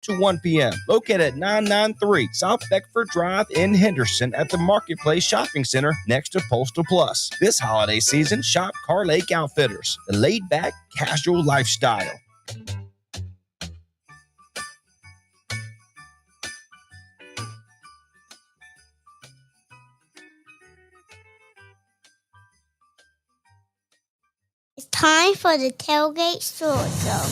to 1 p.m. Located at 993 South Beckford Drive in Henderson at the Marketplace Shopping Center next to Postal Plus. This holiday season, shop Car Lake Outfitters, the laid-back, casual lifestyle. It's time for the Tailgate Sports Show.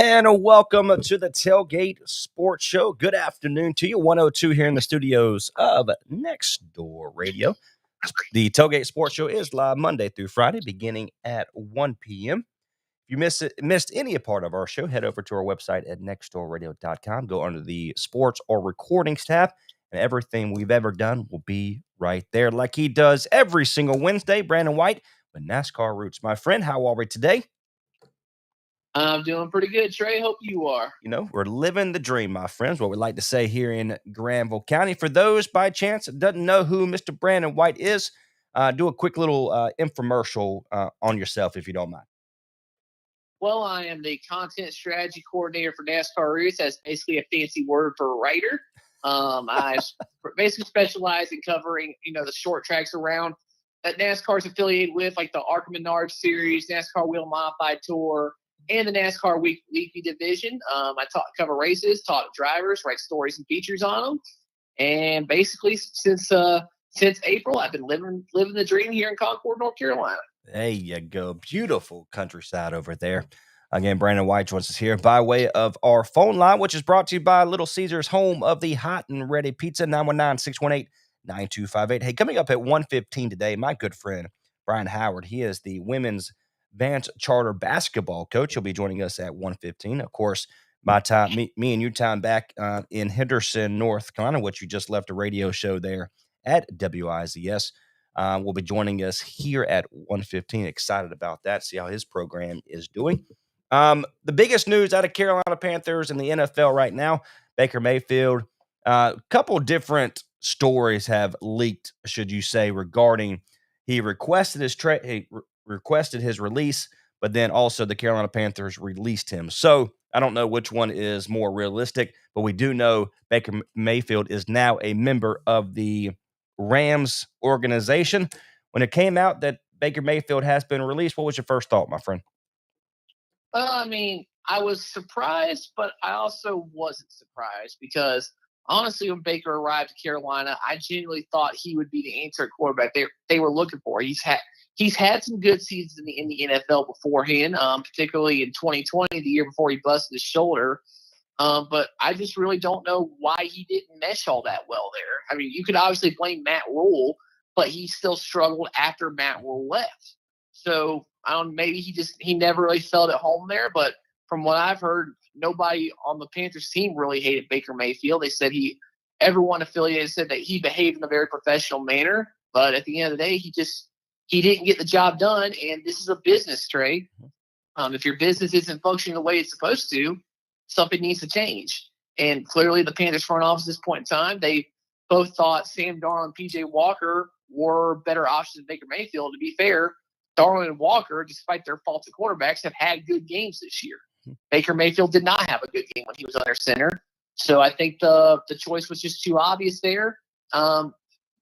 And welcome to the Tailgate Sports Show. Good afternoon to you. 102 here in the studios of Next Door Radio. The Tailgate Sports Show is live Monday through Friday, beginning at 1 p.m. If you missed any part of our show, head over to our website at nextdoorradio.com. Go under the Sports or Recordings tab, and everything we've ever done will be right there, like he does every single Wednesday. Brandon White with NASCAR Roots. My friend, how are we today? I'm doing pretty good, Trey. Hope you are. You know, we're living the dream, my friends, what we like to say here in Granville County. For those, by chance, that doesn't know who Mr. Brandon White is, do a quick little infomercial on yourself, if you don't mind. Well, I am the content strategy coordinator for NASCAR Roots. That's basically a fancy word for a writer. I basically specialize in covering, the short tracks around that NASCAR is affiliated with, like the ARCA Menard Series, NASCAR Wheel Modified Tour, and the NASCAR Weekly Division. I cover races, talk drivers, write stories and features on them. And basically, since April, I've been living the dream here in Concord, North Carolina. There you go. Beautiful countryside over there. Again, Brandon White joins us here by way of our phone line, which is brought to you by Little Caesars, home of the hot and ready pizza, 919-618-9258. Hey, coming up at 1:15 today, my good friend, Brian Howard, he is the women's Vance Charter basketball coach. He'll be joining us at 1:15. Of course, my time, me and your time back in Henderson, North Carolina, which you just left a radio show there at WIZS. Will be joining us here at 1:15. Excited about that. See how his program is doing. The biggest news out of Carolina Panthers and the NFL right now, Baker Mayfield. A couple different stories have leaked, should you say, regarding he requested his release, but then also the Carolina Panthers released him. So I don't know which one is more realistic, but we do know Baker Mayfield is now a member of the Rams organization. When it came out that Baker Mayfield has been released, what was your first thought, my friend? I was surprised, but I also wasn't surprised because honestly, when Baker arrived to Carolina, I genuinely thought he would be the answer quarterback they were looking for. He's had some good seasons in the NFL beforehand, particularly in 2020, the year before he busted his shoulder. But I just really don't know why he didn't mesh all that well there. I mean, you could obviously blame Matt Rule, but he still struggled after Matt Rule left. So maybe he never really felt at home there. But from what I've heard, nobody on the Panthers team really hated Baker Mayfield. They said everyone affiliated said that he behaved in a very professional manner. But at the end of the day, he didn't get the job done. And this is a business, Trey. If your business isn't functioning the way it's supposed to, something needs to change. And clearly the Panthers front office at this point in time, they both thought Sam Darnold and P.J. Walker were better options than Baker Mayfield. To be fair, Darnold and Walker, despite their faults at quarterbacks, have had good games this year. Baker Mayfield did not have a good game when he was under center. So I think the choice was just too obvious there.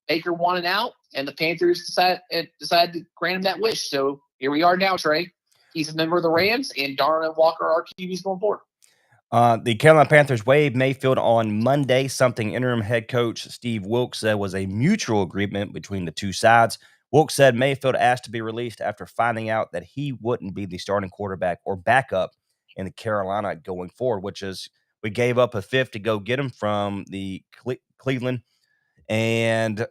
Baker wanted out, and the Panthers decided to grant him that wish. So here we are now, Trey. He's a member of the Rams, and Darnold and Walker are QBs going forward. The Carolina Panthers waived Mayfield on Monday, something interim head coach Steve Wilks said was a mutual agreement between the two sides. Wilks said Mayfield asked to be released after finding out that he wouldn't be the starting quarterback or backup in the Carolina going forward, which is we gave up a fifth to go get him from the Cleveland, and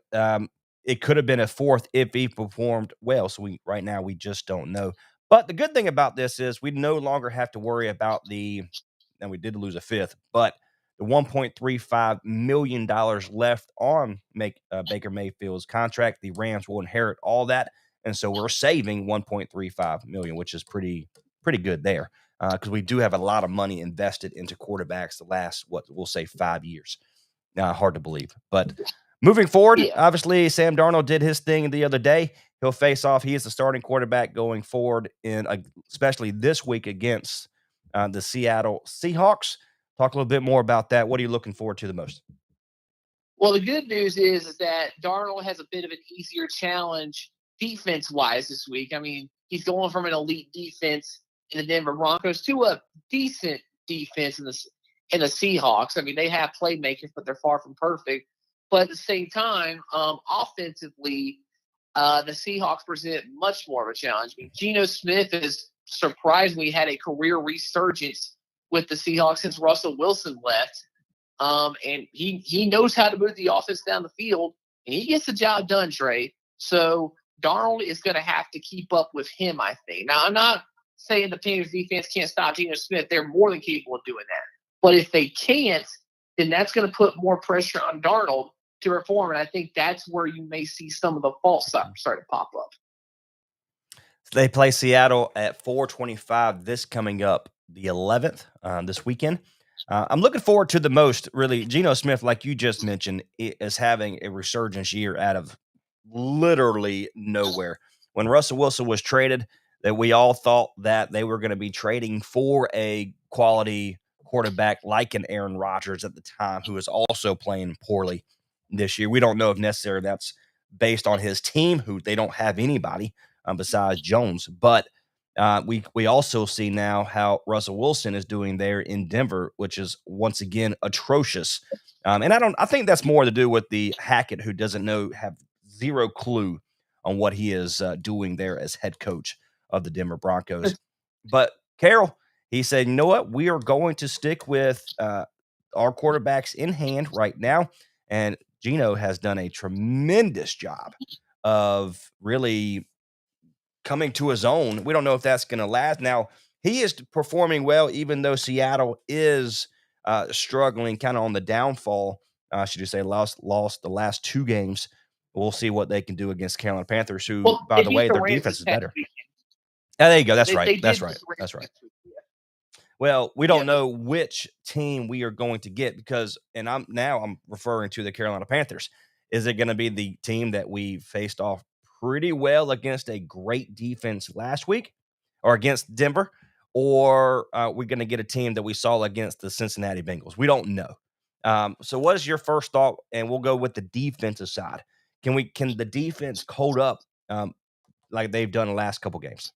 it could have been a fourth if he performed well. So right now we just don't know. But the good thing about this is we no longer have to worry about and we did lose a fifth, but the $1.35 million left on Baker Mayfield's contract. The Rams will inherit all that. And so we're saving $1.35 million, which is pretty good there, because we do have a lot of money invested into quarterbacks the last, what we'll say, 5 years. Hard to believe. But moving forward, obviously, Sam Darnold did his thing the other day. He'll face off. He is the starting quarterback going forward, especially this week against the Seattle Seahawks. Talk a little bit more about that. What are you looking forward to the most? Well, the good news is that Darnold has a bit of an easier challenge defense-wise this week. I mean, he's going from an elite defense in the Denver Broncos to a decent defense in the Seahawks. I mean, they have playmakers, but they're far from perfect. But at the same time, offensively, the Seahawks present much more of a challenge. I mean, Geno Smith has surprisingly had a career resurgence with the Seahawks since Russell Wilson left. And he knows how to move the offense down the field, and he gets the job done, Trey. So Darnold is going to have to keep up with him, I think. Now, I'm not saying the Panthers defense can't stop Geno Smith. They're more than capable of doing that. But if they can't, then that's going to put more pressure on Darnold to perform. And I think that's where you may see some of the faults start to pop up. They play Seattle at 4:25 this coming up, the 11th, this weekend. I'm looking forward to the most, really. Geno Smith, like you just mentioned, is having a resurgence year out of literally nowhere. When Russell Wilson was traded, that we all thought that they were going to be trading for a quality quarterback like an Aaron Rodgers at the time, who is also playing poorly this year. We don't know if necessarily that's based on his team, who they don't have anybody besides Jones. But we also see now how Russell Wilson is doing there in Denver, which is once again atrocious. And I think that's more to do with the Hackett, who doesn't have zero clue on what he is doing there as head coach of the Denver Broncos. But Carroll, he said, you know what? We are going to stick with our quarterbacks in hand right now. And Geno has done a tremendous job of really coming to his own. We don't know if that's going to last. Now, he is performing well, even though Seattle is struggling, kind of on the downfall. Should you say lost the last 2 games? We'll see what they can do against Carolina Panthers, who, by the way, their defense is better. There you go. That's right. That's right. Well, we don't know which team we are going to get because, and I'm referring to the Carolina Panthers. Is it going to be the team that we faced off pretty well against a great defense last week, or against Denver, or we're going to get a team that we saw against the Cincinnati Bengals? We don't know. So what is your first thought? And we'll go with the defensive side. Can the defense hold up like they've done the last couple games?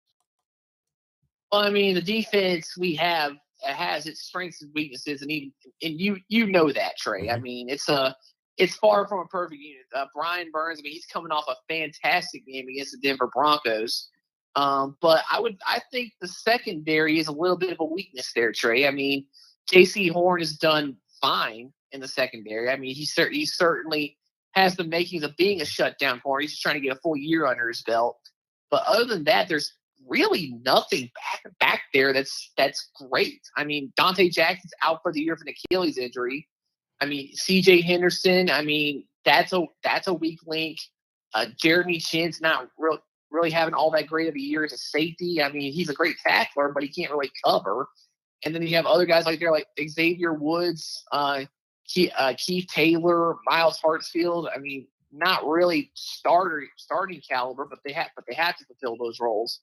Well, I mean, the defense we have has its strengths and weaknesses, and you know that, Trey. Mm-hmm. I mean, it's far from a perfect unit. Brian Burns, I mean, he's coming off a fantastic game against the Denver Broncos. But I think the secondary is a little bit of a weakness there, Trey. I mean, J.C. Horn has done fine in the secondary. I mean, he certainly has the makings of being a shutdown corner. He's just trying to get a full year under his belt. But other than that, there's really nothing back there that's great. I mean, Dante Jackson's out for the year for an Achilles injury. I mean, C.J. Henderson, I mean, that's a weak link. Jeremy Chin's not really having all that great of a year as a safety. I mean, he's a great tackler, but he can't really cover. And then you have other guys like Xavier Woods, Keith Taylor, Miles Hartsfield. I mean, not really starting caliber, but they have to fulfill those roles.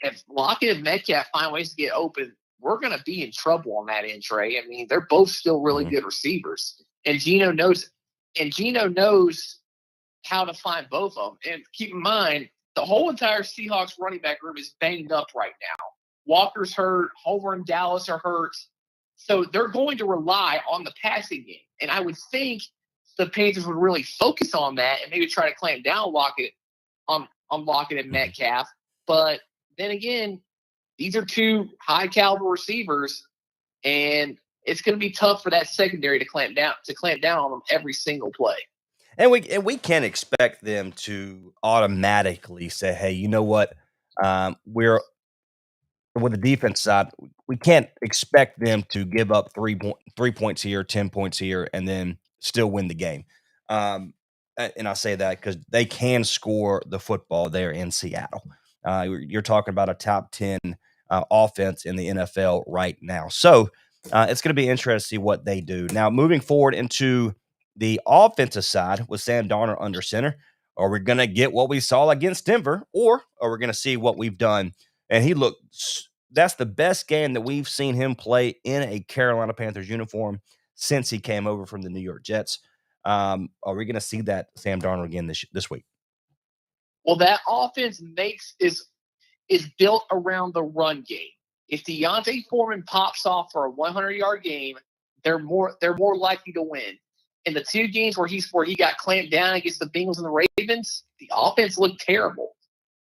If Lockett and Metcalf find ways to get open, we're going to be in trouble on that end, Trey. I mean, they're both still really good receivers, and Geno knows how to find both of them. And keep in mind, the whole entire Seahawks running back room is banged up right now. Walker's hurt, Homer and Dallas are hurt, so they're going to rely on the passing game. And I would think the Panthers would really focus on that and maybe try to clamp down Lockett on Lockett and Metcalf. But then again, these are 2 high caliber receivers, and it's going to be tough for that secondary to clamp down on them every single play. And we can't expect them to automatically say, "Hey, you know what? with the defense side, we can't expect them to give up 3 points here, 10 points here, and then still win the game. And I say that because they can score the football there in Seattle. You're talking about a top 10 offense in the NFL right now. So it's going to be interesting to see what they do. Now, moving forward into the offensive side with Sam Darnold under center, are we going to get what we saw against Denver, or are we going to see what we've done? And he looked – that's the best game that we've seen him play in a Carolina Panthers uniform since he came over from the New York Jets. Are we going to see that Sam Darnold again this week? Well, that offense is built around the run game. If Deontay Foreman pops off for a 100-yard game, they're more likely to win. In the 2 games where he got clamped down against the Bengals and the Ravens, the offense looked terrible.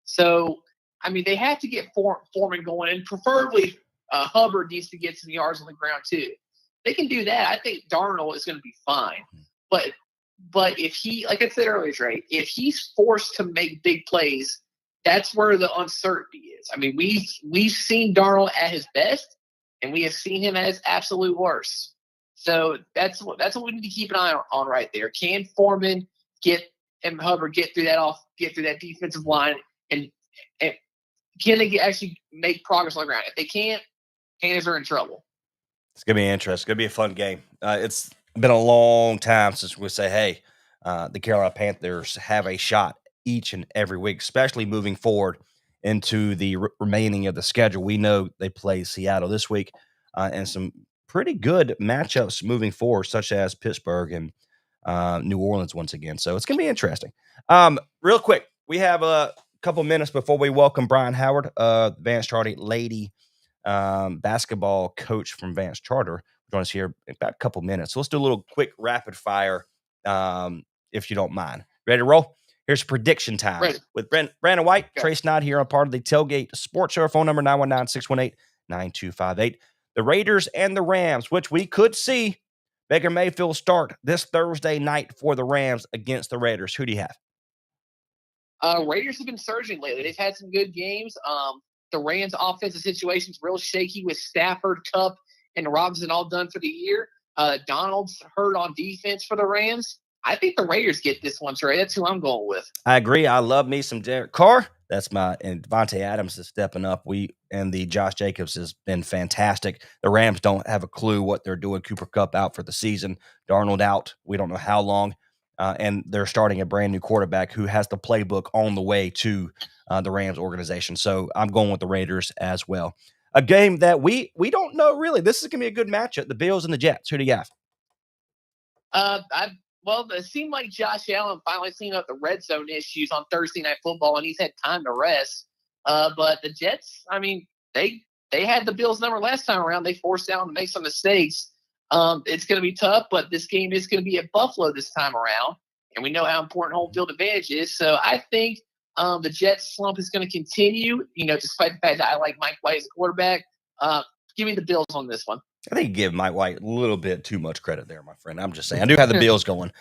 So, I mean, they have to get Foreman going, and preferably Hubbard needs to get some yards on the ground too. They can do that. I think Darnold is going to be fine. But if he, like I said earlier, Trey, if he's forced to make big plays, that's where the uncertainty is. I mean, we've seen Darnold at his best, and we have seen him at his absolute worst. So that's what we need to keep an eye on right there. Can Foreman and Hubbard get through that defensive line, and can they actually make progress on the ground? If they can't, Panthers are in trouble. It's gonna be interesting. It's gonna be a fun game. It's been a long time since we say, hey, the Carolina Panthers have a shot each and every week, especially moving forward into the remaining of the schedule. We know they play Seattle this week and some pretty good matchups moving forward, such as Pittsburgh and New Orleans once again. So it's going to be interesting. Real quick, we have a couple minutes before we welcome Brian Howard, Vance Charter Lady basketball coach from Vance Charter. Join us here in about a couple minutes. So let's do a little quick rapid fire, if you don't mind. Ready to roll? Here's prediction time. Ready. With Brandon White, okay. Trey Snodd here on part of the Tailgate Sports Show. Phone number 919-618-9258. The Raiders and the Rams, which we could see Baker Mayfield start this Thursday night for the Rams against the Raiders. Who do you have? Raiders have been surging lately. They've had some good games. The Rams' offensive situation is real shaky with Stafford, Kupp, and Robinson all done for the year. Donald's hurt on defense for the Rams. I think the Raiders get this one, Trey. That's who I'm going with. I agree. I love me some Derek Carr. That's and Devontae Adams is stepping up. And the Josh Jacobs has been fantastic. The Rams don't have a clue what they're doing. Cooper Kupp out for the season. Darnold out. We don't know how long. And they're starting a brand new quarterback who has the playbook on the way to the Rams organization. So I'm going with the Raiders as well. A game that we don't know really. This is going to be a good matchup. The Bills and the Jets. Who do you have? Well, it seemed like Josh Allen finally cleaned up the red zone issues on Thursday Night Football, and he's had time to rest. But the Jets, I mean, they had the Bills' number last time around. They forced Allen to make some mistakes. It's going to be tough, but this game is going to be at Buffalo this time around, and we know how important home field advantage is. So I think the Jets' slump is going to continue, despite the fact that I like Mike White as a quarterback. Give me the Bills on this one. I think you give Mike White a little bit too much credit there, my friend. I'm just saying. I do have the Bills going.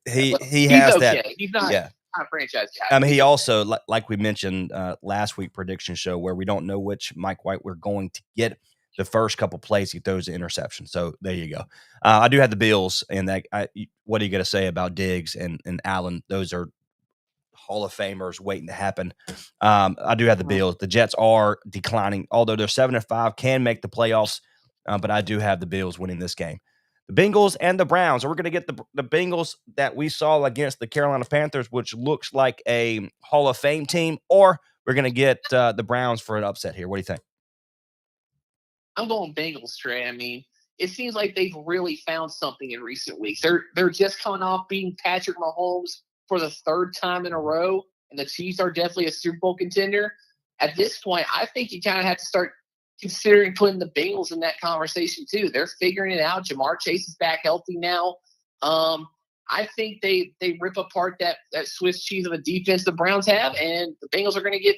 He has okay. that. He's not a franchise guy. I mean, he also, like we mentioned last week prediction show, where we don't know which Mike White we're going to get. The first couple plays, he throws the interception. So there you go. I do have the Bills, and that. What are you going to say about Diggs and Allen? Those are Hall of Famers waiting to happen. I do have the Bills. The Jets are declining, although they're 7-5, can make the playoffs. But I do have the Bills winning this game. The Bengals and the Browns. We're going to get the Bengals that we saw against the Carolina Panthers, which looks like a Hall of Fame team, or we're going to get the Browns for an upset here. What do you think? I'm going Bengals, Trey. I mean, it seems like they've really found something in recent weeks. They're just coming off beating Patrick Mahomes for the third time in a row, and the Chiefs are definitely a Super Bowl contender. At this point, I think you kind of have to start considering putting the Bengals in that conversation too. They're figuring it out. Jamar Chase is back healthy now. I think they rip apart that Swiss cheese of a defense the Browns have, and the Bengals are going to get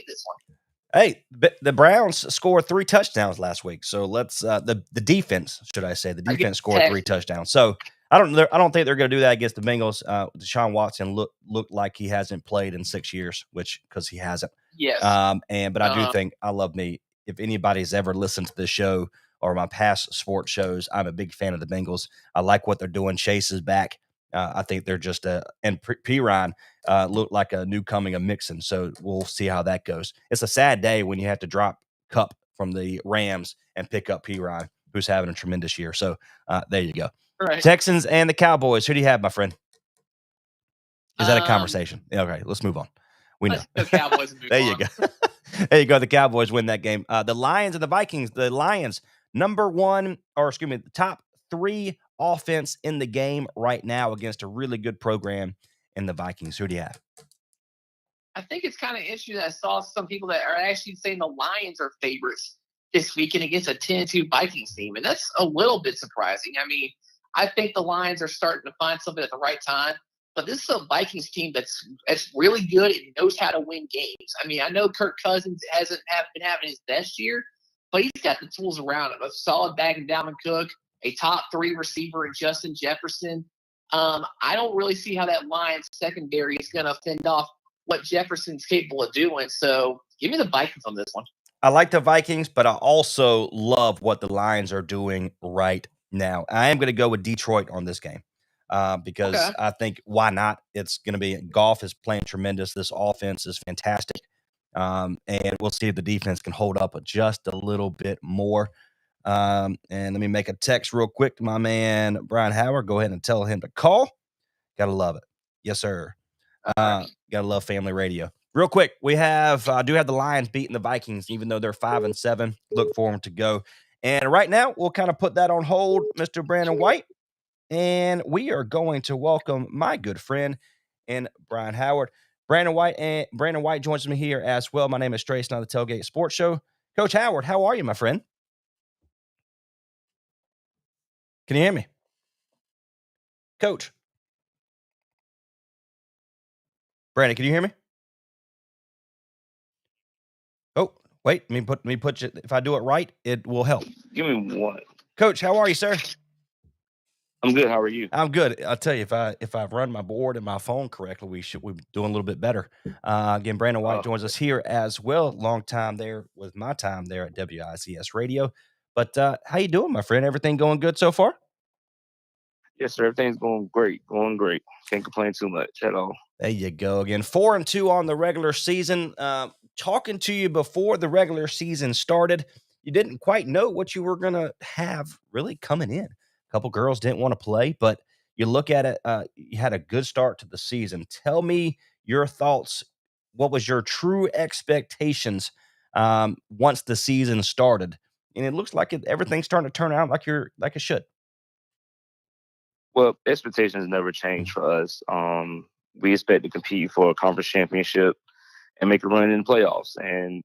this one. Hey, the Browns scored 3 touchdowns last week. So let's the defense, should I say, the defense scored 3 touchdowns. So I don't think they're going to do that against the Bengals. Deshaun Watson looked like he hasn't played in 6 years, because he hasn't. Yes. But I do think I love me. if anybody's ever listened to the show or my past sports shows, I'm a big fan of the Bengals. I like what they're doing. Chase is back. I think they're just and Perine looked like a new coming of Mixon. So we'll see how that goes. It's a sad day when you have to drop Cup from the Rams and pick up Perine, who's having a tremendous year. So there you go. Right. Texans and the Cowboys. Who do you have, my friend? Is that a conversation? Okay, let's move on. We know. The Cowboys move there on. you go. There you go. The Cowboys win that game. The Lions and the Vikings. The Lions, the top 3 offense in the game right now against a really good program in the Vikings. Who do you have? I think it's kind of interesting that I saw some people that are actually saying the Lions are favorites this weekend against a 10-2 Vikings team, and that's a little bit surprising. I mean, I think the Lions are starting to find something at the right time, but this is a Vikings team that's really good and knows how to win games. I mean, I know Kirk Cousins hasn't been having his best year, but he's got the tools around him. A solid back in Dalvin Cook, a top 3 receiver in Justin Jefferson. I don't really see how that Lions secondary is going to fend off what Jefferson's capable of doing. So give me the Vikings on this one. I like the Vikings, but I also love what the Lions are doing right now. I am going to go with Detroit on this game because I think why not? It's going to be Goff is playing tremendous. This offense is fantastic. And we'll see if the defense can hold up just a little bit more. And let me make a text real quick to my man, Brian Howard. Go ahead and tell him to call. Got to love it. Yes, sir. Got to love family radio. Real quick, I do have the Lions beating the Vikings, even though they're 5-7. Look for them to go. And right now, we'll kind of put that on hold, Mr. Brandon White. And we are going to welcome my good friend and Brian Howard. Brandon White joins me here as well. My name is Trace, on the Tailgate Sports Show. Coach Howard, how are you, my friend? Can you hear me? Coach. Brandon, can you hear me? Oh, wait, let me put you. If I do it right, it will help. Give me one. Coach, how are you, sir? I'm good. How are you? I'm good. I'll tell you, if I've run my board and my phone correctly, we're doing a little bit better. Again, Brandon White joins us here as well. Long time there with my time there at WICS Radio. But how you doing, my friend? Everything going good so far? Yes, sir. Everything's going great. Going great. Can't complain too much at all. There you go. Again, 4-2 on the regular season. Talking to you before the regular season started, you didn't quite know what you were going to have really coming in. A couple girls didn't want to play, but you look at it, you had a good start to the season. Tell me your thoughts. What was your true expectations once the season started? And it looks like everything's starting to turn out like it should. Well, expectations never change for us. We expect to compete for a conference championship and make a run in the playoffs, and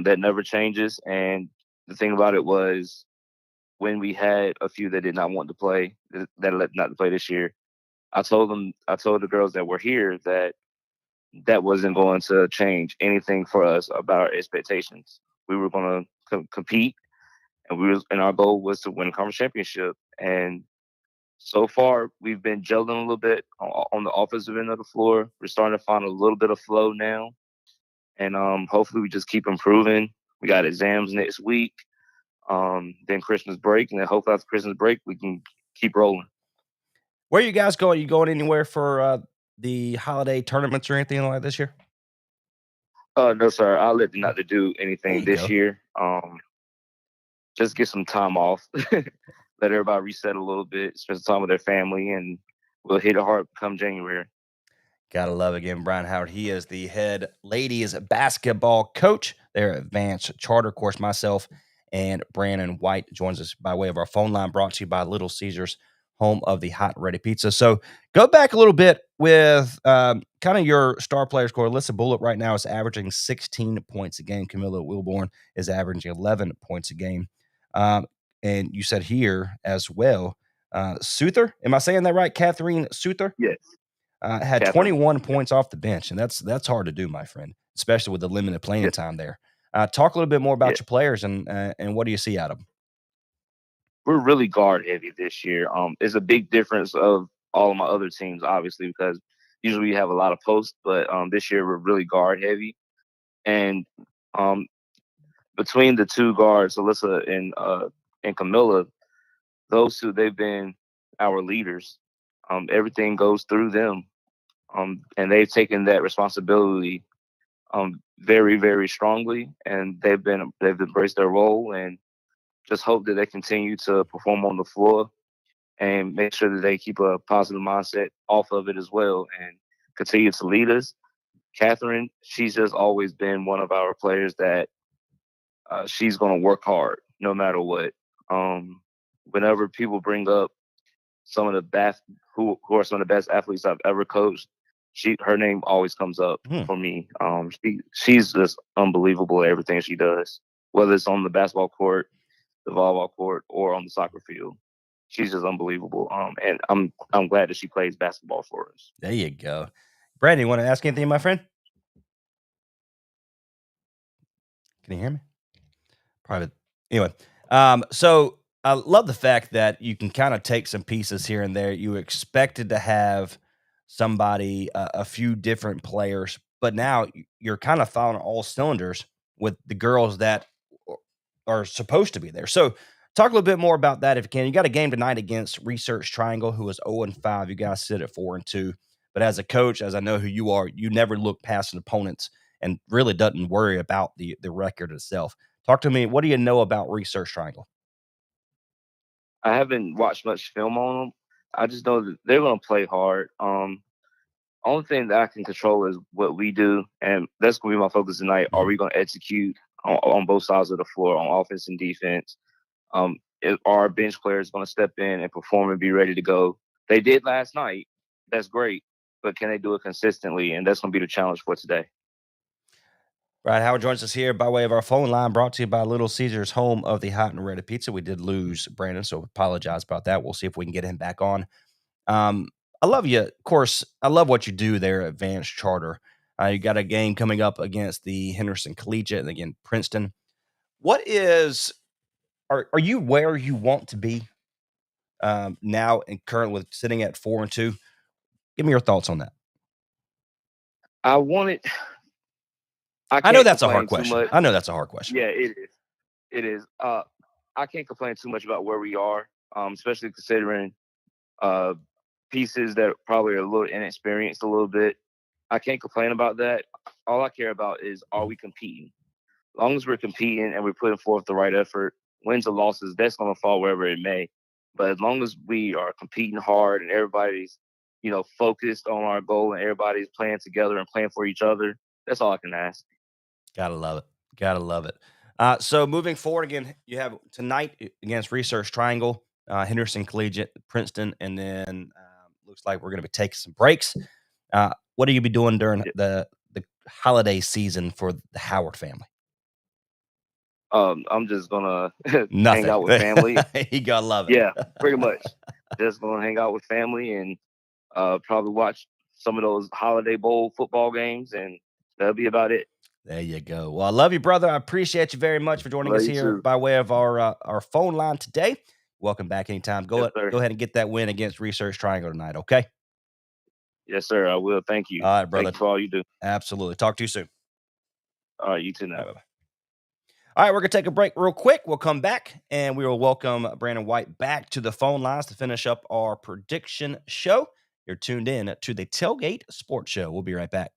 that never changes. And the thing about it was, when we had a few that did not want to play, that elected not to play this year, I told the girls that were here that wasn't going to change anything for us about our expectations. We were going to compete, and our goal was to win a conference championship. And so far, we've been gelling a little bit on the offensive end of the floor. We're starting to find a little bit of flow now, and hopefully we just keep improving. We got exams next week, then Christmas break, and then hopefully after Christmas break we can keep rolling. Where are you guys going? You going anywhere for the holiday tournaments or anything like this year? No, sir. I'll let them not to do anything this year. Just get some time off. Let everybody reset a little bit, spend some time with their family, and we'll hit it hard come January. Gotta love again, Brian Howard. He is the head ladies basketball coach there at Advanced Charter. Of course, myself and Brandon White joins us by way of our phone line, brought to you by Little Caesars, home of the hot ready pizza. So go back a little bit with kind of your star player score. Alyssa Bullock right now is averaging 16 points a game. Camilla Wilborn is averaging 11 points a game. And you said here as well, Souther, am I saying that right? Catherine Souther? Yes. Had 21 points off the bench, and that's hard to do, my friend, especially with the limited playing time there. Talk a little bit more about your players and what do you see out of them? We're really guard heavy this year. It's a big difference of all of my other teams, obviously, because usually we have a lot of posts, but this year we're really guard heavy. And between the two guards, Alyssa and Camilla, those two, they've been our leaders. Everything goes through them. And they've taken that responsibility very, very strongly, and they've embraced their role, and just hope that they continue to perform on the floor and make sure that they keep a positive mindset off of it as well and continue to lead us. Catherine, she's just always been one of our players that she's going to work hard no matter what. Whenever people bring up some of the best who are some of the best athletes I've ever coached, her name always comes up for me. She's just unbelievable at everything she does, whether it's on the basketball court, the volleyball court, or on the soccer field. She's just unbelievable. And I'm glad that she plays basketball for us. There you go. Brandon, you want to ask anything, my friend? Can you hear me? Private. Anyway, so I love the fact that you can kind of take some pieces here and there. You expected to have somebody, a few different players, but now you're kind of firing all cylinders with the girls that are supposed to be there. So talk a little bit more about that if you can. You got a game tonight against Research Triangle, who is 0-5. You guys sit at 4-2. But as a coach, as I know who you are, you never look past an opponents and really doesn't worry about the record itself. Talk to me. What do you know about Research Triangle? I haven't watched much film on them. I just know that they're going to play hard. Only thing that I can control is what we do, and that's going to be my focus tonight. Are we going to execute on both sides of the floor, on offense and defense? Are our bench players going to step in and perform and be ready to go? They did last night. That's great. But can they do it consistently? And that's going to be the challenge for today. Brian Howard joins us here by way of our phone line, brought to you by Little Caesars, home of the hot and ready pizza. We did lose Brandon, so apologize about that. We'll see if we can get him back on. I love you. Of course, I love what you do there at Vance Charter. You got a game coming up against the Henderson Collegiate and again Princeton. What is are you where you want to be now and current with sitting at 4-2? Give me your thoughts on that. I want it. I know that's a hard question. I know that's a hard question. Yeah, it is. It is. I can't complain too much about where we are, especially considering pieces that probably are a little inexperienced a little bit. I can't complain about that. All I care about is, are we competing? As long as we're competing and we're putting forth the right effort, wins or losses, that's going to fall wherever it may. But as long as we are competing hard and everybody's, focused on our goal and everybody's playing together and playing for each other, that's all I can ask. Gotta love it. Gotta love it. So moving forward, again, you have tonight against Research Triangle, Henderson Collegiate, Princeton, and then looks like we're going to be taking some breaks. What are you be doing during the holiday season for the Howard family? I'm just gonna hang out with family. You gotta love it. Yeah, pretty much. Just gonna hang out with family and probably watch some of those Holiday Bowl football games, and that'll be about it. There you go. Well, I love you, brother. I appreciate you very much for joining us here by way of our phone line today. Welcome back anytime. Go ahead and get that win against Research Triangle tonight, okay? Yes, sir. I will. Thank you. All right, brother. Thank you for all you do. Absolutely. Talk to you soon. All right, you too now. Bye-bye. All right, we're going to take a break real quick. We'll come back, and we will welcome Brandon White back to the phone lines to finish up our prediction show. You're tuned in to the Tailgate Sports Show. We'll be right back.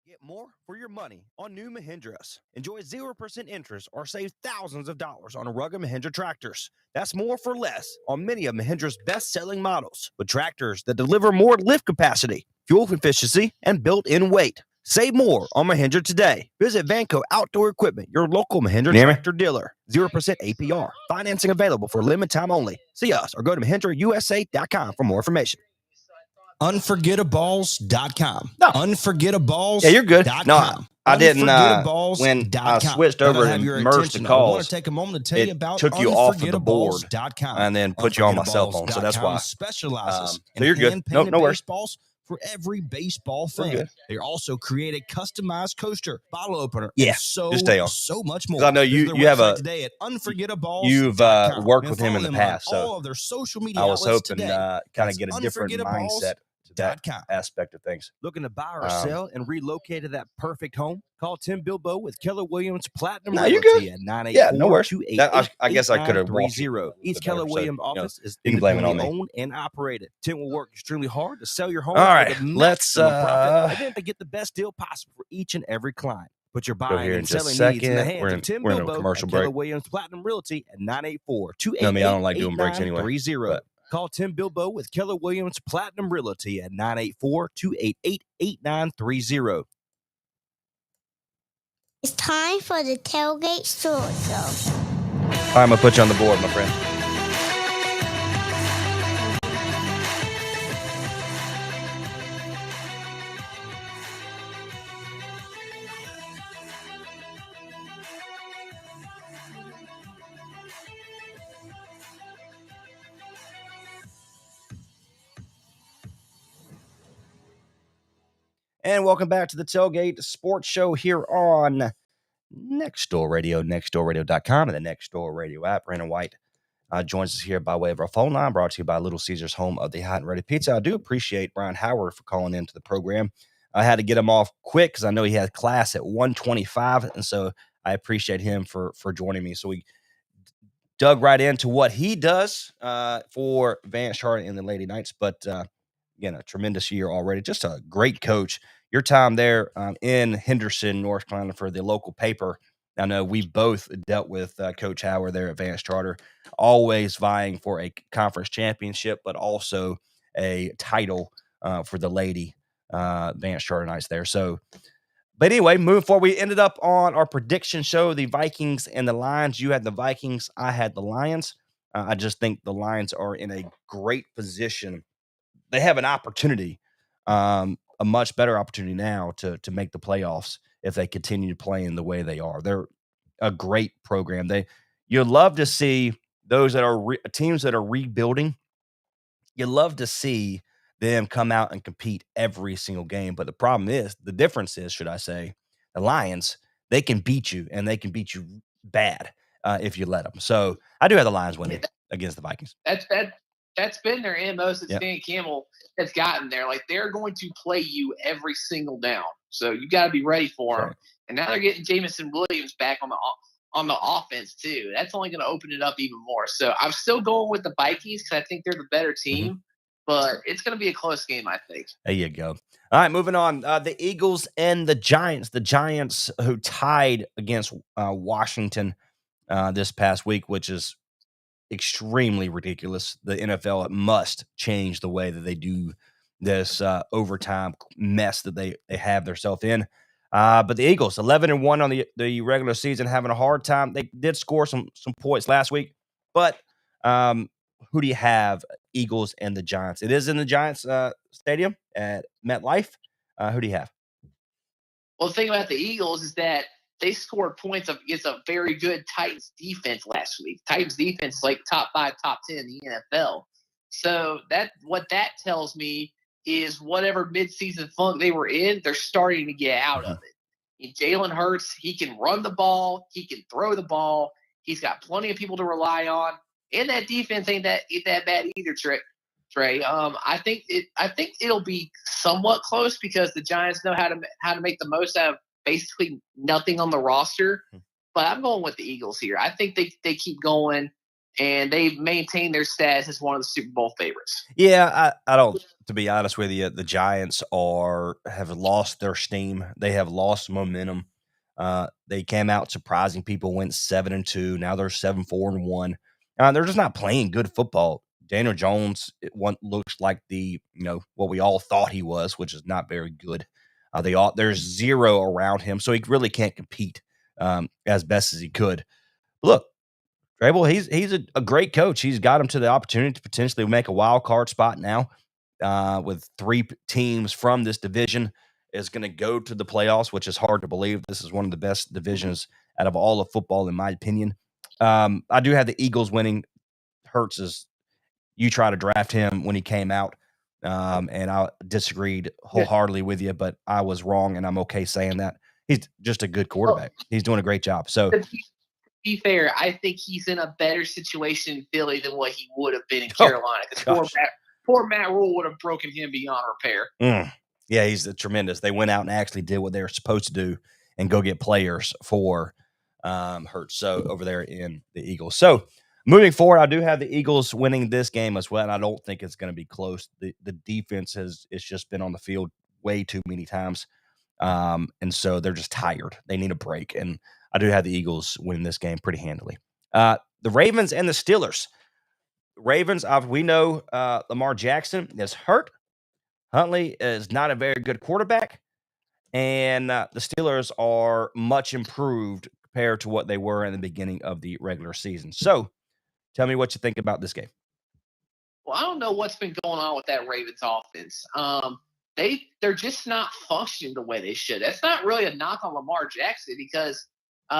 Get more for your money on new Mahindras. Enjoy 0% interest or save thousands of dollars on rugged Mahindra tractors. That's more for less on many of Mahindra's best-selling models with tractors that deliver more lift capacity, fuel efficiency, and built-in weight. Save more on Mahindra today. Visit Vanco Outdoor Equipment, your local Mahindra tractor dealer. 0% APR. Financing available for limited time only. See us or go to MahindraUSA.com for more information. Unforgettables.com. No. Unforgettables. Yeah, you're good. No, I didn't. When I switched over and merged the calls, I want to take a moment to tell you about took you off of the board Unforgettables.com. and then put you on my cell phone. So that's why. Specializes so you're good. hand-painted No worries. baseballs for every baseball fan. They also create a customized coaster, bottle opener, Yeah, and just stay on. so much more. I know you have today at Unforgettables. You've worked with him in the past, so all of their social media I was hoping today. kind of get a different mindset to aspect of things. Looking to buy or Um, sell and relocate to that perfect home? Call Tim Bilbo with Keller Williams Platinum No, you Realty good. at Yeah, no worries. 984-288-8930. I guess I could have walked you through it a little Each bit Keller better, so, Williams you know, office is you can blame it on independently me. owned and operated. Tim will work extremely hard to sell your home All for right, the let's, maximum profit and then to get the best deal possible for each and every client. Put your Go buying here in and just a selling needs in the second. hands of Tim We're in a Bilbo commercial at Keller break. Williams Platinum Realty at 984-288-8930. No, I mean, I don't like doing breaks anyway, but- Call Tim Bilbo with Keller Williams Platinum Realty at 984-288-8930. It's time for the Tailgate Sports Show. All right, I'm going to put you on the board, my friend. And welcome back to the Tailgate Sports Show here on Nextdoor Radio, nextdoorradio.com, and the Nextdoor Radio app. Brandon White joins us here by way of our phone line, brought to you by Little Caesars, home of the hot and ready pizza. I do appreciate Brian Howard for calling into the program. I had to get him off quick because I know he had class at 1:25, and so I appreciate him for joining me. So we dug right into what he does for Vance Charlotte and the Lady Knights, but again, a tremendous year already. Just a great coach. Your time there in Henderson, North Carolina, for the local paper. I know we've both dealt with Coach Howard there at Vance Charter, always vying for a conference championship, but also a title for the Lady Vance Charter Knights there. So, but anyway, moving forward, we ended up on our prediction show, the Vikings and the Lions. You had the Vikings, I had the Lions. I just think the Lions are in a great position. They have an opportunity, a much better opportunity now to make the playoffs if they continue to play in the way they are. They're a great program. You love to see those that are teams that are rebuilding. You love to see them come out and compete every single game. But the difference is, should I say, the Lions, they can beat you, and they can beat you bad if you let them. So I do have the Lions winning against the Vikings. That's been their MO since Yep. Dan Campbell has gotten there. Like, they're going to play you every single down. So you got to be ready for them. Right. And now they're getting Jameson Williams back on the offense too. That's only going to open it up even more. So I'm still going with the Vikings because I think they're the better team. But it's going to be a close game, I think. There you go. All right, moving on. The Eagles and the Giants. The Giants who tied against Washington this past week, which is extremely ridiculous. The NFL must change the way that they do this overtime mess that they have themselves in. But the Eagles, 11-1 on the regular season, having a hard time. They did score some points last week, but who do you have? Eagles and the Giants. It is in the Giants stadium at MetLife. Who do you have? Well, the thing about the Eagles is that they scored points against a very good Titans defense last week. Titans defense is like top 5, top 10 in the NFL. So what that tells me is whatever midseason funk they were in, they're starting to get out of it. And Jalen Hurts, he can run the ball, he can throw the ball, he's got plenty of people to rely on, and that defense ain't that bad either, Trey. I think it'll be somewhat close because the Giants know how to make the most out of basically nothing on the roster. But I'm going with the Eagles here. I think they keep going, and they maintain their status as one of the Super Bowl favorites. Yeah, I don't. To be honest with you, the Giants have lost their steam. They have lost momentum. They came out surprising people, went 7-2. Now they're 7-4-1. They're just not playing good football. Daniel Jones looks like what we all thought he was, which is not very good. There's zero around him, so he really can't compete as best as he could. Look, Vrabel, he's a great coach. He's got him to the opportunity to potentially make a wild card spot now with 3 teams from this division is going to go to the playoffs, which is hard to believe. This is one of the best divisions out of all of football, in my opinion. I do have the Eagles winning. Hurts you try to draft him when he came out, and I disagreed wholeheartedly with you, but I was wrong, and I'm okay saying that. He's just a good quarterback. He's doing a great job. So, to be fair, I think he's in a better situation in Philly than what he would have been in Carolina. Because poor Matt Rule would have broken him beyond repair. Yeah, he's tremendous. They went out and actually did what they were supposed to do and go get players for Hurts. So over there in the Eagles. So moving forward, I do have the Eagles winning this game as well, and I don't think it's going to be close. The defense it's just been on the field way too many times, and so they're just tired. They need a break, and I do have the Eagles winning this game pretty handily. The Ravens and the Steelers. Ravens, we know Lamar Jackson is hurt. Huntley is not a very good quarterback, and the Steelers are much improved compared to what they were in the beginning of the regular season. So, tell me what you think about this game. Well, I don't know what's been going on with that Ravens offense. They're just not functioning the way they should. That's not really a knock on Lamar Jackson because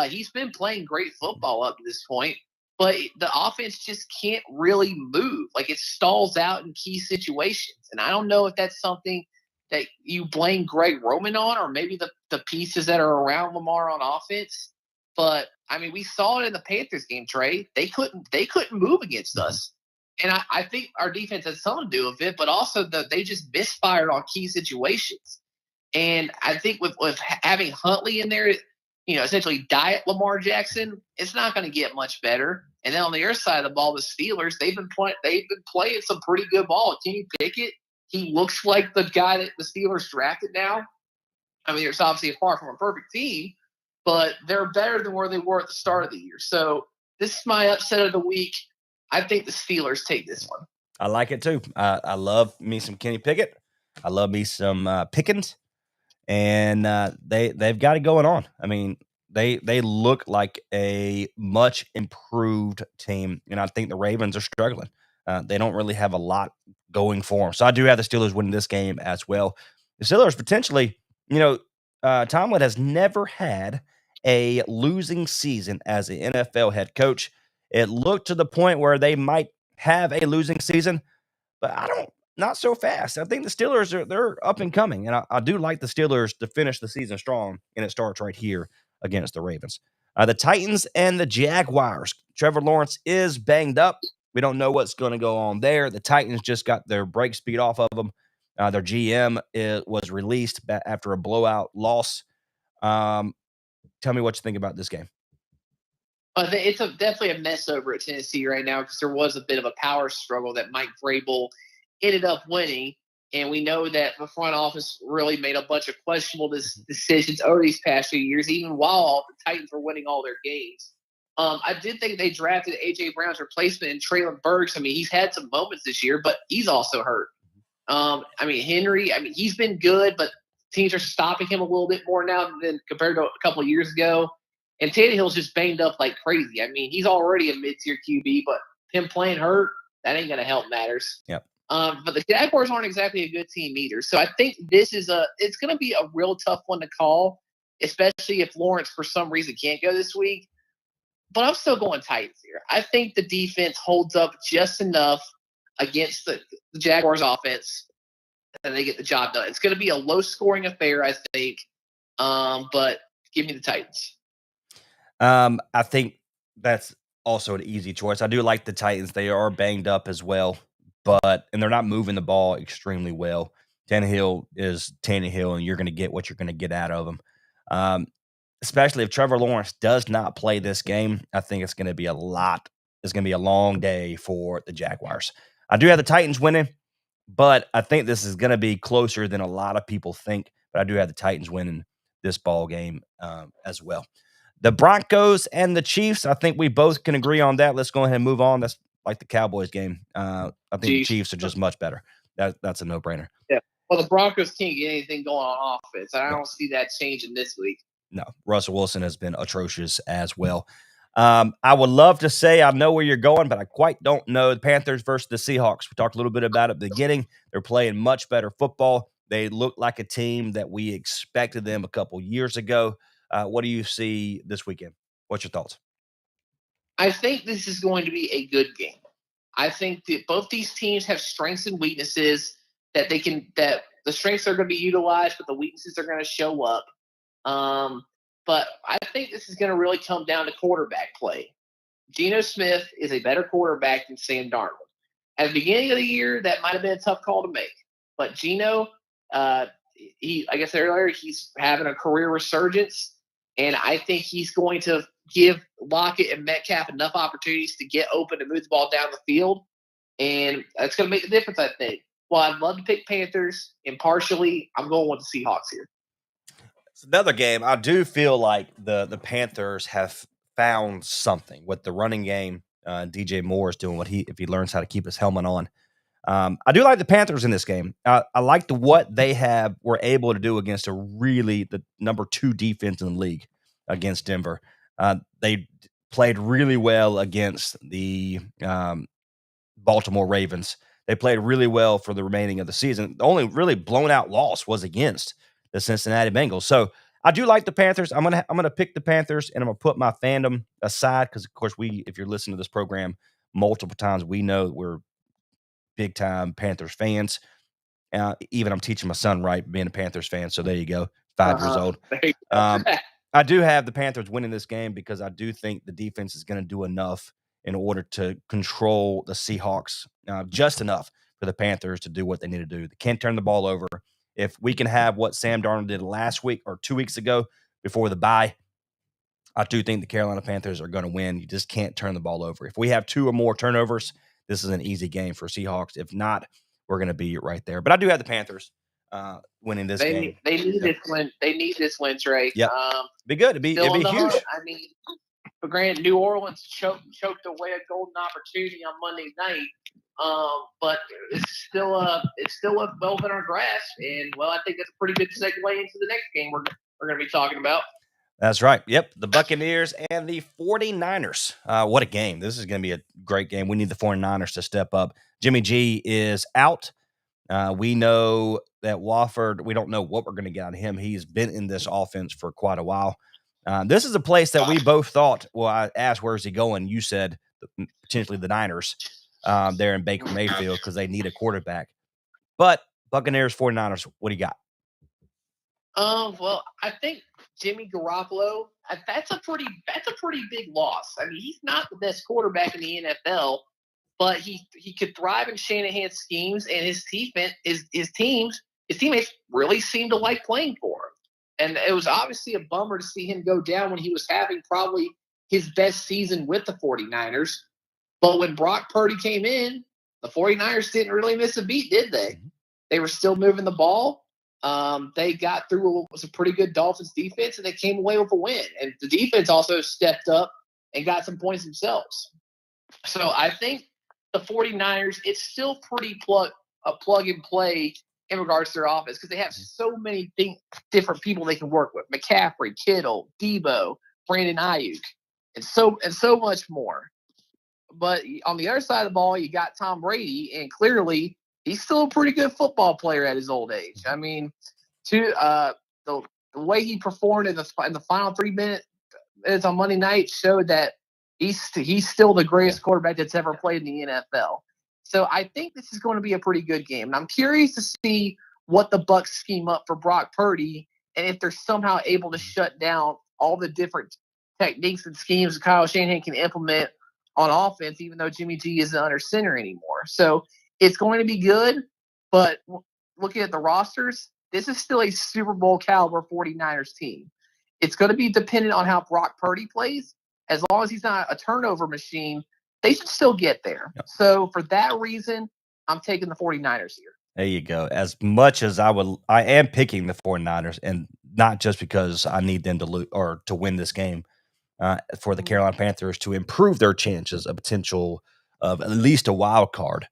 he's been playing great football up to this point, but the offense just can't really move. Like it stalls out in key situations, and I don't know if that's something that you blame Greg Roman on, or maybe the pieces that are around Lamar on offense. But I mean, we saw it in the Panthers game, Trey. They couldn't move against us. And I think our defense has something to do with it, but also they just misfired on key situations. And I think with having Huntley in there, essentially diet Lamar Jackson, it's not going to get much better. And then on the other side of the ball, the Steelers, they've been playing some pretty good ball. Kenny Pickett, he looks like the guy that the Steelers drafted now. I mean, it's obviously far from a perfect team, but they're better than where they were at the start of the year. So this is my upset of the week. I think the Steelers take this one. I like it too. I love me some Kenny Pickett. I love me some Pickens, and they've got it going on. I mean, they look like a much improved team, and I think the Ravens are struggling. They don't really have a lot going for them. So I do have the Steelers winning this game as well. The Steelers potentially, Tomlin has never had a losing season as an NFL head coach. It looked to the point where they might have a losing season, but not so fast. I think the Steelers they're up and coming, and I do like the Steelers to finish the season strong, and it starts right here against the Ravens. The Titans and the Jaguars. Trevor Lawrence is banged up. We don't know what's going to go on there. The Titans just got their break speed off of them. Their GM was released after a blowout loss. Tell me what you think about this game. It's definitely a mess over at Tennessee right now because there was a bit of a power struggle that Mike Vrabel ended up winning. And we know that the front office really made a bunch of questionable decisions over these past few years, even while the Titans were winning all their games. I did think they drafted A.J. Brown's replacement in Traylon Burks. I mean, he's had some moments this year, but he's also hurt. Henry, he's been good, but teams are stopping him a little bit more now than compared to a couple of years ago. And Tannehill's just banged up like crazy. I mean, he's already a mid-tier QB, but him playing hurt, that ain't going to help matters. Yep. But the Jaguars aren't exactly a good team either. So I think it's going to be a real tough one to call, especially if Lawrence for some reason can't go this week. But I'm still going Titans here. I think the defense holds up just enough against the Jaguars offense and they get the job done. It's going to be a low-scoring affair, I think, but give me the Titans. I think that's also an easy choice. I do like the Titans. They are banged up as well, and they're not moving the ball extremely well. Tannehill is Tannehill, and you're going to get what you're going to get out of him. Especially if Trevor Lawrence does not play this game, I think it's going to be it's going to be a long day for the Jaguars. I do have the Titans winning, but I think this is going to be closer than a lot of people think. But I do have the Titans winning this ball game as well. The Broncos and the Chiefs, I think we both can agree on that. Let's go ahead and move on. That's like the Cowboys game. I think the Chiefs are just much better. That's a no-brainer. Yeah. Well, the Broncos can't get anything going on offense. I don't see that changing this week. No, Russell Wilson has been atrocious as well. I would love to say I know where you're going, but I quite don't know. The Panthers versus the Seahawks. We talked a little bit about it at the beginning. They're playing much better football. They look like a team that we expected them a couple years ago. What do you see this weekend? What's your thoughts? I think this is going to be a good game. I think that both these teams have strengths and weaknesses that the strengths are going to be utilized, but the weaknesses are going to show up. But I think this is going to really come down to quarterback play. Geno Smith is a better quarterback than Sam Darnold. at the beginning of the year, that might have been a tough call to make. But Geno, like I said earlier, he's having a career resurgence, and I think he's going to give Lockett and Metcalf enough opportunities to get open and move the ball down the field, and that's going to make a difference, I think. Well, I'd love to pick Panthers. Impartially, I'm going with the Seahawks here. It's another game. I do feel like the Panthers have found something with the running game. DJ Moore is doing if he learns how to keep his helmet on. I do like the Panthers in this game. I like what they were able to do against the number 2 defense in the league against Denver. They played really well against the Baltimore Ravens. They played really well for the remaining of the season. The only really blown out loss was against the Cincinnati Bengals. So I do like the Panthers. I'm gonna pick the Panthers, and I'm gonna put my fandom aside because, of course, if you're listening to this program multiple times, we know we're big time Panthers fans. Even I'm teaching my son right being a Panthers fan. So there you go, 5 years old. I do have the Panthers winning this game because I do think the defense is going to do enough in order to control the Seahawks, just enough for the Panthers to do what they need to do. They can't turn the ball over. If we can have what Sam Darnold did last week or 2 weeks ago before the bye, I do think the Carolina Panthers are going to win. You just can't turn the ball over. If we have 2 or more turnovers, this is an easy game for Seahawks. If not, we're going to be right there. But I do have the Panthers winning this game. They need this win. They need this win, Trey. Yep. Be good. It'd be huge. I mean, for granted, New Orleans choked away a golden opportunity on Monday night. But it's still a well in our grasp, and I think that's a pretty good segue into the next game we're going to be talking about. That's right. Yep, the Buccaneers and the 49ers. What a game. This is going to be a great game. We need the 49ers to step up. Jimmy G is out. We know that Wofford, we don't know what we're going to get out of him. He's been in this offense for quite a while. This is a place that we both thought, I asked, where's he going? You said potentially the Niners there in Baker Mayfield because they need a quarterback. But Buccaneers, 49ers, what do you got? I think Jimmy Garoppolo, that's a pretty big loss. I mean, he's not the best quarterback in the NFL, but he could thrive in Shanahan's schemes, and his teammates really seemed to like playing for him. And it was obviously a bummer to see him go down when he was having probably his best season with the 49ers. But when Brock Purdy came in, the 49ers didn't really miss a beat, did they? They were still moving the ball. They got through what was a pretty good Dolphins defense, and they came away with a win. And the defense also stepped up and got some points themselves. So I think the 49ers, it's still pretty plug and play in regards to their offense because they have so many different people they can work with. McCaffrey, Kittle, Debo, Brandon Ayuk, and so much more. But on the other side of the ball, you got Tom Brady, and clearly he's still a pretty good football player at his old age. I mean, the way he performed in the final 3 minutes on Monday night showed that he's still the greatest quarterback that's ever played in the NFL. So I think this is going to be a pretty good game. And I'm curious to see what the Bucs scheme up for Brock Purdy and if they're somehow able to shut down all the different techniques and schemes Kyle Shanahan can implement on offense, even though Jimmy G isn't under center anymore. So it's going to be good, but looking at the rosters, this is still a Super Bowl caliber 49ers team. It's going to be dependent on how Brock Purdy plays. As long as he's not a turnover machine, they should still get there. Yep. So for that reason, I'm taking the 49ers here. There you go. As much as I am picking the 49ers, and not just because I need them to lose or to win this game, for the Carolina Panthers to improve their chances of potential of at least a wild card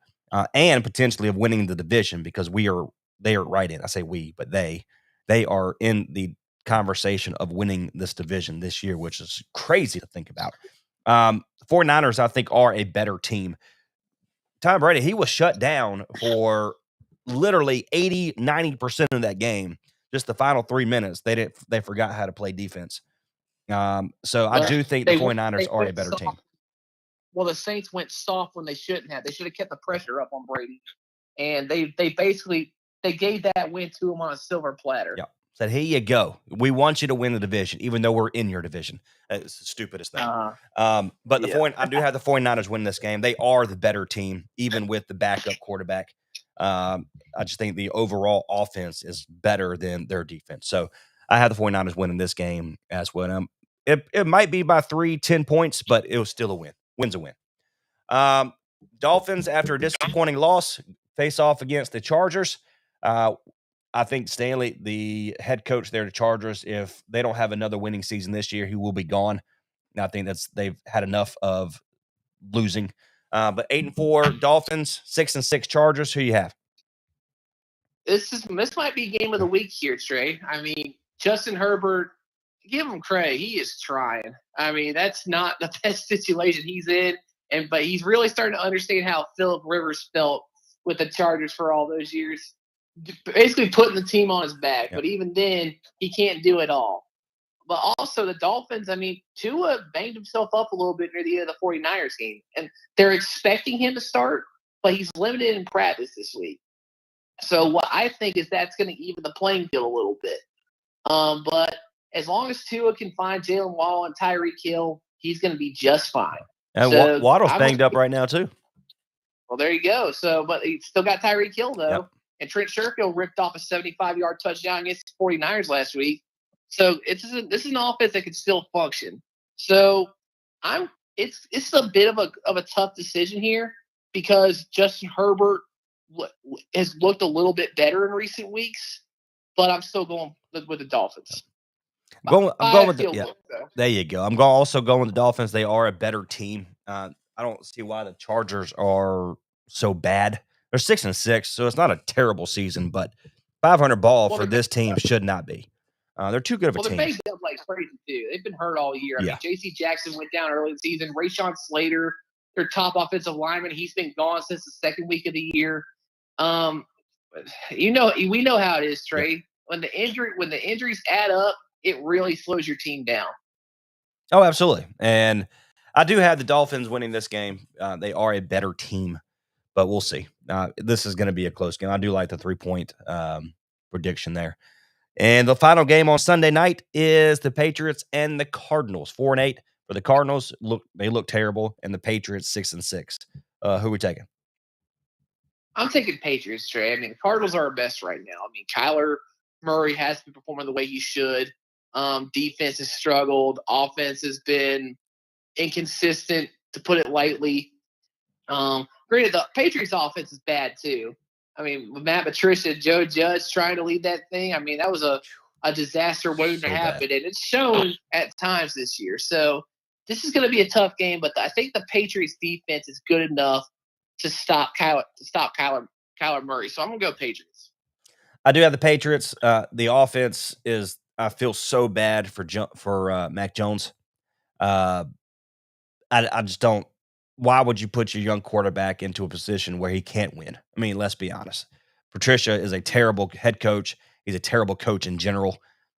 and potentially of winning the division because they are right in. I say we, but they are in the conversation of winning this division this year, which is crazy to think about. 49ers, I think, are a better team. Tom Brady, he was shut down for literally 80-90% of that game. Just the final 3 minutes, they forgot how to play defense. So I do think the 49ers are a better team. Well, the Saints went soft when they shouldn't have. They should have kept the pressure up on Brady. And they basically gave that win to him on a silver platter. Yep. Said, here you go. We want you to win the division, even though we're in your division. It's the stupidest thing. But I do have the 49ers win this game. They are the better team, even with the backup quarterback. I just think the overall offense is better than their defense. So I have the 49ers winning this game as well. It might be by 10 points, but it was still a win. Win's a win. Dolphins, after a disappointing loss, face off against the Chargers. I think Stanley, the head coach there, the Chargers, if they don't have another winning season this year, he will be gone. And I think they've had enough of losing. But 8-4 Dolphins, 6-6 Chargers. Who you have? This might be game of the week here, Trey. I mean, Justin Herbert, give him credit. He is trying. I mean, that's not the best situation he's in, but he's really starting to understand how Phillip Rivers felt with the Chargers for all those years. Basically putting the team on his back, but even then, he can't do it all. But also the Dolphins, I mean, Tua banged himself up a little bit near the end of the 49ers game, and they're expecting him to start, but he's limited in practice this week. So what I think is that's going to even the playing field a little bit. But as long as Tua can find Jalen Waddle and Tyreek Hill, he's going to be just fine. And so Waddle's banged up right now too. Well, there you go. So, but he's still got Tyreek Hill though. Yep. And Trent Sherfield ripped off a 75-yard touchdown against the 49ers last week. So this is an offense that can still function. So it's a bit of a tough decision here because Justin Herbert has looked a little bit better in recent weeks, but I'm still going with the Dolphins. I'm going with there you go. I'm also going with the Dolphins. They are a better team. I don't see why the Chargers are so bad. They're 6-6, so it's not a terrible season, but 500 ball for this team should not be. They're too good of a team. They're banged up like crazy too. They've been hurt all year. I mean, J.C. Jackson went down early in the season. Rashawn Slater, their top offensive lineman, he's been gone since the second week of the year. We know how it is, Trey. Yeah. When the injuries add up, it really slows your team down. Oh, absolutely. And I do have the Dolphins winning this game. They are a better team, but we'll see. This is going to be a close game. I do like the 3-point prediction there. And the final game on Sunday night is the Patriots and the Cardinals. 4-8 for the Cardinals. They look terrible, and the Patriots 6-6. Who are we taking? I'm taking Patriots, Trey. I mean, the Cardinals are our best right now. I mean, Kyler Murray has been performing the way he should. Defense has struggled. Offense has been inconsistent, to put it lightly. Granted, the Patriots' offense is bad too. I mean, with Matt Patricia, Joe Judge trying to lead that thing, I mean, that was a disaster waiting to happen, and it's shown at times this year. So this is going to be a tough game, but I think the Patriots' defense is good enough to stop Kyler Murray. So I'm going to go Patriots. I do have the Patriots. The offense is – I feel so bad for Mac Jones. I just don't – why would you put your young quarterback into a position where he can't win? I mean, let's be honest. Patricia is a terrible head coach. He's a terrible coach in general.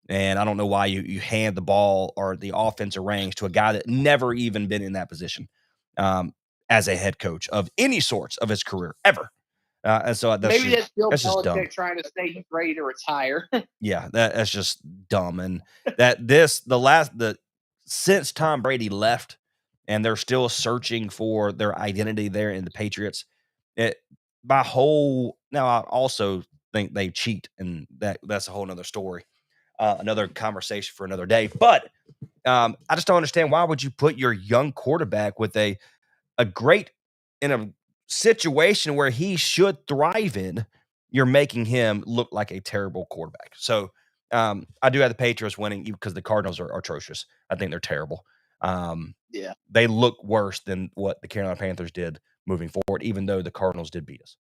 And I don't know why you hand the ball or the offensive range to a guy that never even been in that position as a head coach of any sorts of his career ever. And so that's just dumb. Trying to say he's ready to retire. Yeah, that's just dumb. And since Tom Brady left, and they're still searching for their identity there in the Patriots. Now I also think they cheat, and that's a whole nother story, another conversation for another day. But I just don't understand, why would you put your young quarterback with a great, in a situation where he should thrive in, you're making him look like a terrible quarterback. So I do have the Patriots winning because the Cardinals are atrocious. I think they're terrible. They look worse than what the Carolina Panthers did moving forward, even though the Cardinals did beat us.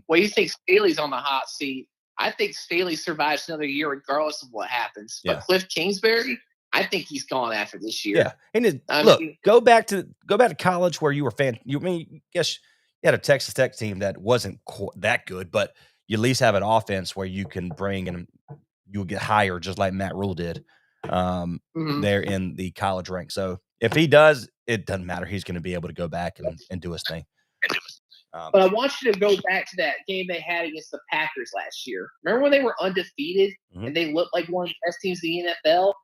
Well, you think Staley's on the hot seat. I think Staley survives another year regardless of what happens. But Cliff Kingsbury, I think he's gone after this year. Yeah, and go back to college where you were yes, you had a Texas Tech team that wasn't that good, but you at least have an offense where you can bring and you'll get higher, just like Matt Rule did. There in the college rank. So if he does, it doesn't matter. He's going to be able to go back and do his thing. But I want you to go back to that game they had against the Packers last year. Remember when they were undefeated and they looked like one of the best teams in the NFL?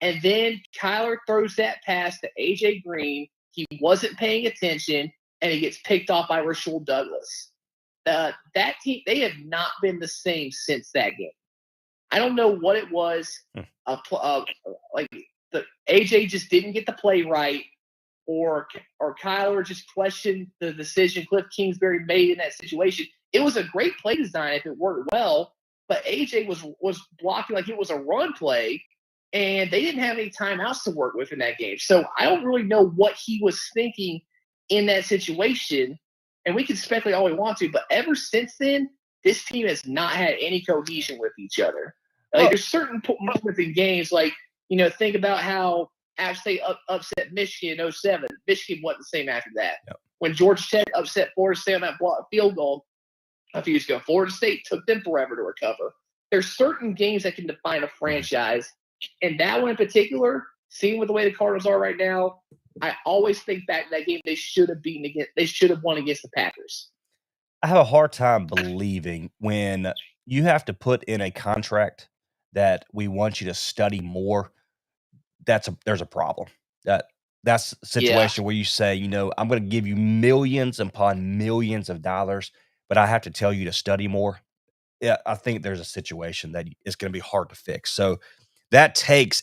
And then Kyler throws that pass to A.J. Green. He wasn't paying attention, and he gets picked off by Rasul Douglas. That team, they have not been the same since that game. I don't know what it was. Like the A.J. just didn't get the play right, or Kyler just questioned the decision Cliff Kingsbury made in that situation. It was a great play design if it worked well, but A.J. was blocking like it was a run play, and they didn't have any timeouts to work with in that game. So I don't really know what he was thinking in that situation, and we can speculate all we want to, but ever since then, this team has not had any cohesion with each other. Like, there's certain moments in games, like, think about how App State upset Michigan in 2007. Michigan wasn't the same after that. Yep. When Georgia Tech upset Florida State on that block field goal a few years ago, Florida State took them forever to recover. There's certain games that can define a franchise, and that one in particular, seeing with the way the Cardinals are right now, I always think back to that game they should have won against the Packers. I have a hard time believing when you have to put in a contract that we want you to study more. There's a problem. That's a situation where you say, I'm going to give you millions upon millions of dollars, but I have to tell you to study more. Yeah, I think there's a situation that is going to be hard to fix. So that takes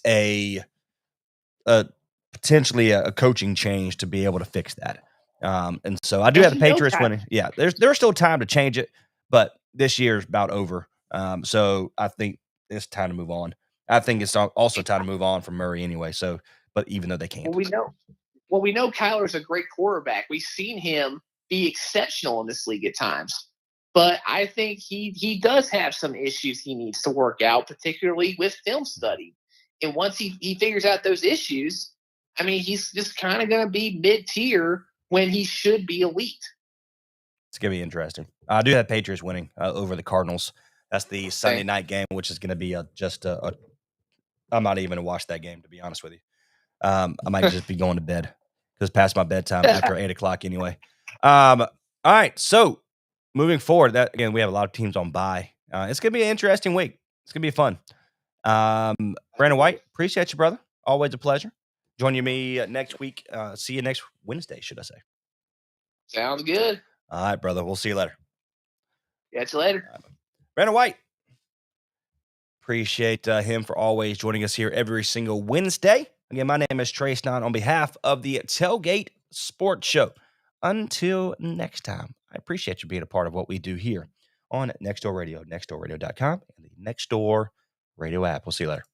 potentially a coaching change to be able to fix that. And so I do have the Patriots winning. Yeah, there's still time to change it, but this year is about over. So I think it's time to move on. I think it's also time to move on from Murray anyway. So, but even though they can't, we know Kyler's a great quarterback. We've seen him be exceptional in this league at times, but I think he does have some issues he needs to work out, particularly with film study. And once he figures out those issues, I mean, he's just kind of going to be mid-tier when he should be elite. It's going to be interesting. I do have Patriots winning over the Cardinals. That's the Sunday night game, which is going to be I'm not even going to watch that game, to be honest with you. I might just be going to bed because it's past my bedtime after 8 o'clock anyway. All right. So moving forward, we have a lot of teams on bye. It's going to be an interesting week. It's going to be fun. Brandon White, appreciate you, brother. Always a pleasure. Join me next week. See you next Wednesday, should I say. Sounds good. All right, brother. We'll see you later. Catch you later. Brandon White. Appreciate him for always joining us here every single Wednesday. Again, my name is Trace Nine on behalf of the Tailgate Sports Show. Until next time, I appreciate you being a part of what we do here on Nextdoor Radio, nextdoorradio.com, and the Nextdoor Radio app. We'll see you later.